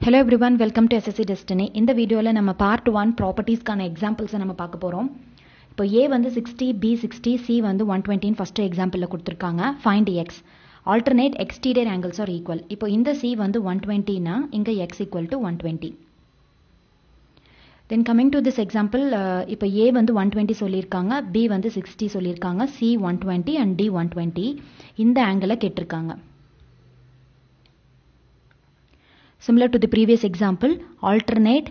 Hello everyone, welcome to SSC Destiny. In the video நம்ம part 1 properties கான examples நம்ம பார்க்க போறோம். இப்போ A வந்து 60, B 60, C வந்து 120 first exampleல கொடுத்திருக்காங்க. Find X. Alternate exterior angles are equal. இப்போ இந்த C வந்து 120 னா இங்க X equal to 120. Then coming to this example, இப்போ A வந்து 120 சொல்லியிருக்காங்க, B வந்து 60 சொல்லியிருக்காங்க, C 120 and D 120. இந்த angle கேட்டிருக்காங்க. Similar to the previous example, alternate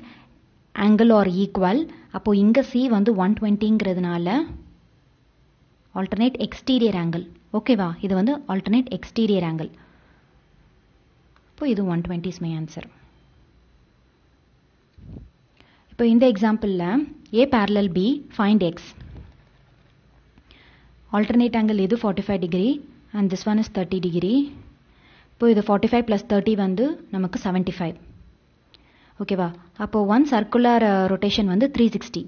angle or equal. அப்போ இங்க C வந்து 120ங்கிறதுனால alternate exterior angle. ஓகேவா? இது வந்து alternate exterior angle. இப்போ இது 120 is my answer. இப்போ இந்த எக்ஸாம்பிள்ல A parallel B, find X. Alternate angle இது 45 degree and this one is 30 degree. இப்போ இது 45 plus 30 வந்து நமக்கு 75. ஓகேவா? அப்போ one circular rotation வந்து 360.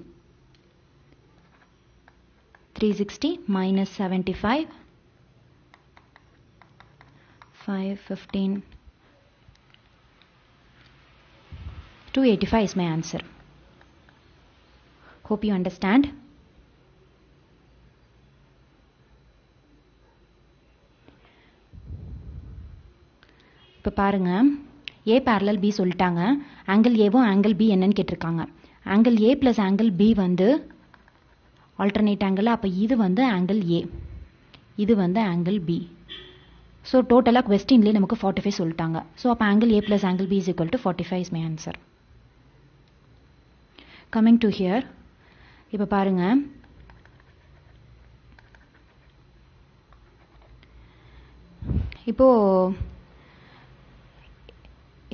360 minus 75. 5, 15. 285 is my answer. Hope you understand. இப்போ பாருங்க, A parallel B சொல்லிட்டாங்க, angle Aவும் angle B என்னன்னு கேட்டிருக்காங்க. angle A plus angle B வந்து alternate angle, அப்போ இது வந்து angle A, இது வந்து angle B. ஸோ டோட்டலாக கொஸ்டின்லேயே நமக்கு 45 சொல்லிட்டாங்க. ஸோ அப்போ angle A plus angle B is equal to 45 is my answer. Coming to here, இப்போ பாருங்க, இப்போ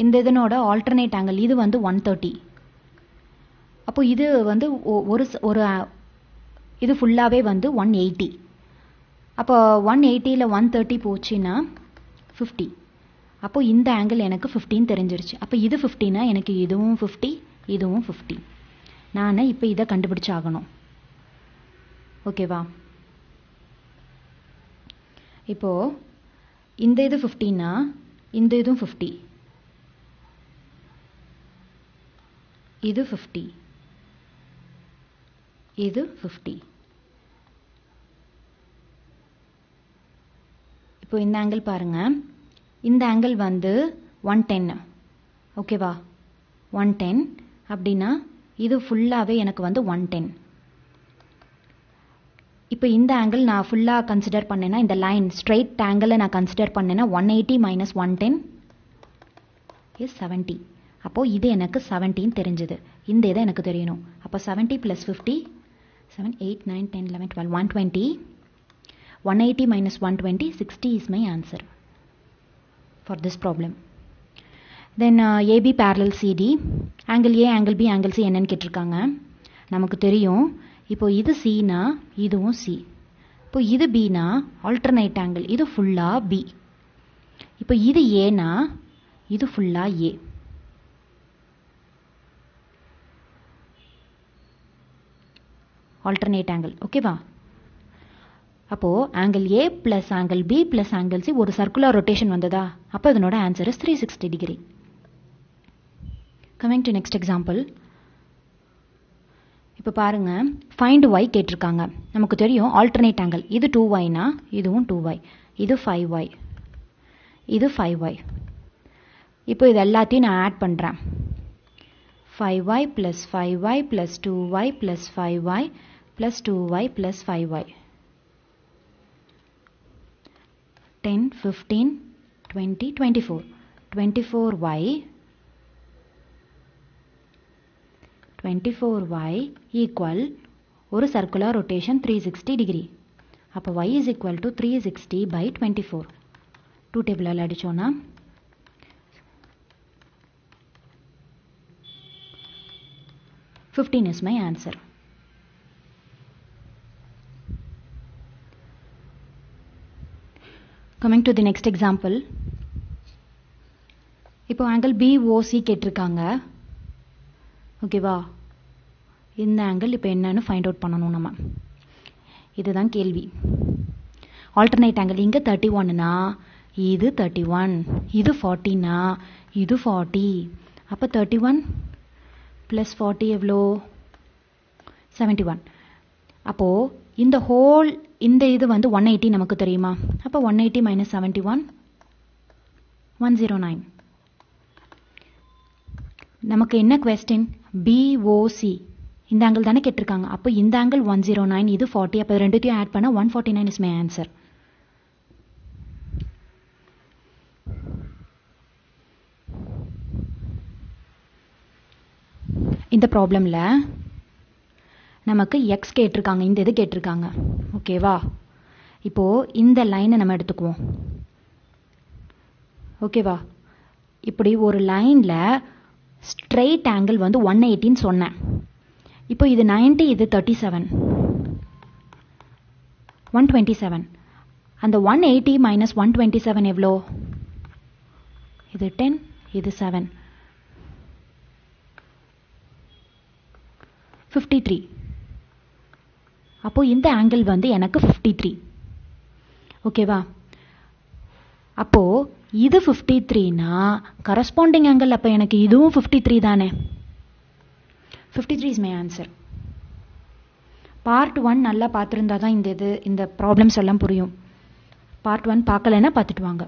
இந்த இதனோட alternate angle இது வந்து 130. அப்போ இது வந்து ஒரு இது ஃபுல்லாவே வந்து 180. அப்போ 180ல 130 போச்சுன்னா 50. அப்போ இந்த ஆங்கிள் எனக்கு 15 தெரிஞ்சிருச்சு. அப்போ இது 50னா எனக்கு இதுவும் 50, இதுவும் 50. நான் இப்போ இதை கண்டுபிடிச்சாகணும். ஓகேவா? இப்போ இந்த இது 50னா இந்த இதுவும் 50. இது 50, இது 50. இப்போ இந்த ஆங்கிள் பாருங்க, இந்த ஆங்கிள் வந்து 110. ஓகேவா? 110 அப்படின்னா இது ஃபுல்லாவே எனக்கு வந்து 110. இப்போ இந்த ஆங்கிள் நான் ஃபுல்லா கன்சிடர் பண்ணேன்னா, இந்த லைன் ஸ்ட்ரெயிட் ஆங்கிளை நான் கன்சிடர் பண்ணேன்னா 180 minus 110 is 70. அப்போ இது எனக்கு 17 தெரிஞ்சது. இந்த இதை எனக்கு தெரியணும். அப்போ 70 plus 50, 7, 8, 9, 10, 11, 12, 120. 180 minus 120, 60 is my answer for this problem. Then AB parallel CD, angle A, angle B, angle C என்னன்னு கேட்டிருக்காங்க. நமக்கு தெரியும். இப்போ இது Cனா இதுவும் C. இப்போ இது Bனா alternate angle, இது ஃபுல்லா B. இப்போ இது Aனா இது ஃபுல்லா A. alternate angle. ஓகேவா? அப்போ angle A plus angle B plus angle C ஒரு circular rotation வந்ததா? அப்போ இதனோட answer is 360 degree. Coming to next example. இப்போ பாருங்க, find Y கேட்டிருக்காங்க. நமக்கு தெரியும் alternate angle, இது 2Y னா இதுவும் 2Y, இது 5Y, இது 5Y. இப்போ இது எல்லாத்தையும் நான் ஆட் பண்றேன். 5Y plus 5Y plus 2Y plus 5Y plus 2Y plus 5Y. 10, 15, 20, 24. 24Y. 24Y equal ஒரு circular rotation 360 degree. அப்போ Y is equal to 360 by 24. 2 டேபிளால் அடிச்சோன்னா 15 is my answer. Coming to the next example. இப்போ angle BOC கேட்டிருக்காங்க. ஓகேவா? இந்த angle இப்போ என்னன்னு find out பண்ணணும் நம்ம. இதுதான் கேள்வி. alternate angle இங்க 31னா இது 31, இது 40னா இது 40. அப்போ 31 ப்ளஸ் 40 எவ்வளோ 71. அப்போது இந்த ஹோல் இந்த இது வந்து 180 நமக்கு தெரியுமா? அப்போ 180 மைனஸ் 71 109. நமக்கு என்ன கொஸ்டின்? பிஓசி இந்த ஆங்கிள் தானே கேட்டிருக்காங்க. அப்போ இந்த ஆங்கிள் 109, இது 40. அப்போ ரெண்டுத்தையும் ஆட் பண்ணால் 149 இஸ் மை ஆன்சர். இந்த ப்ராப்ளமில் நமக்கு எக்ஸ் கேட்டிருக்காங்க, இந்த இது கேட்டிருக்காங்க. ஓகேவா? இப்போது இந்த லைனை நம்ம எடுத்துக்குவோம். ஓகேவா? இப்படி ஒரு லைனில் ஸ்ட்ரெயிட் ஆங்கிள் வந்து 180ன்னு சொன்னேன். இப்போ இது 90, இது 37 127. அந்த 180 மைனஸ் 127 எவ்வளோ? இது 10, இது 7 53. அப்போ இந்த ஆங்கிள் வந்து எனக்கு 53. ஓகேவா? அப்போ இது 53னா கரஸ்பாண்டிங் ஆங்கிள் அப்போ எனக்கு இதுவும் 53 தானே. 53 இஸ் மை ஆன்சர். பார்ட் 1 நல்லா பார்த்துருந்தா தான் இந்த ப்ராப்ளம்ஸ் எல்லாம் புரியும். பார்ட் 1 பார்க்கலைன்னா பார்த்துட்டு வாங்க.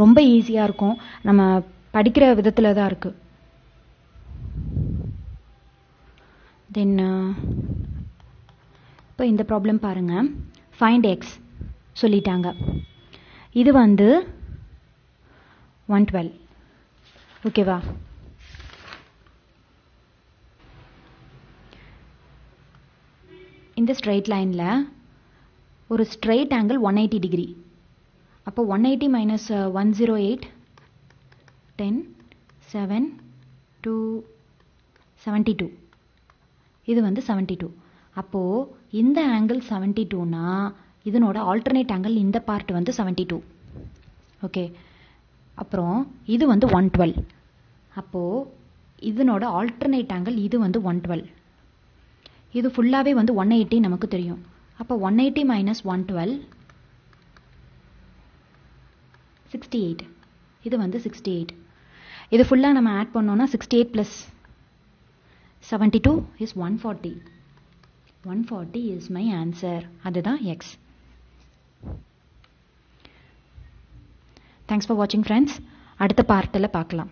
ரொம்ப ஈஸியாக இருக்கும், நம்ம படிக்கிற விதத்தில் தான் இருக்குது. தென் இப்போ இந்த ப்ராப்ளம் பாருங்கள். ஃபைண்ட் எக்ஸ் சொல்லிட்டாங்க. இது வந்து 112. ஓகேவா? இந்த ஸ்ட்ரெயிட் லைனில் ஒரு ஸ்ட்ரெயிட் ஆங்கிள் 180 டிகிரி. அப்போ 180 மைனஸ் 108 10 7 2 72. இது வந்து 72. அப்போது இந்த ஆங்கிள் 72னா இதனோட ஆல்டர்னேட் ஆங்கிள் இந்த பார்ட் வந்து 72. ஓகே. அப்புறம் இது வந்து 112. அப்போது இதனோட ஆல்டர்னேட் ஆங்கிள் இது வந்து 112. இது ஃபுல்லாகவே வந்து 180 நமக்கு தெரியும். அப்போ 180 மைனஸ் 112 68. இது வந்து 68. இது ஃபுல்லாக நம்ம ஆட் பண்ணோன்னா 68 plus 72 is 140. 140 is my answer. அதுதான் X. Thanks for watching friends. அடுத்த பார்ட்டில் பார்க்கலாம்.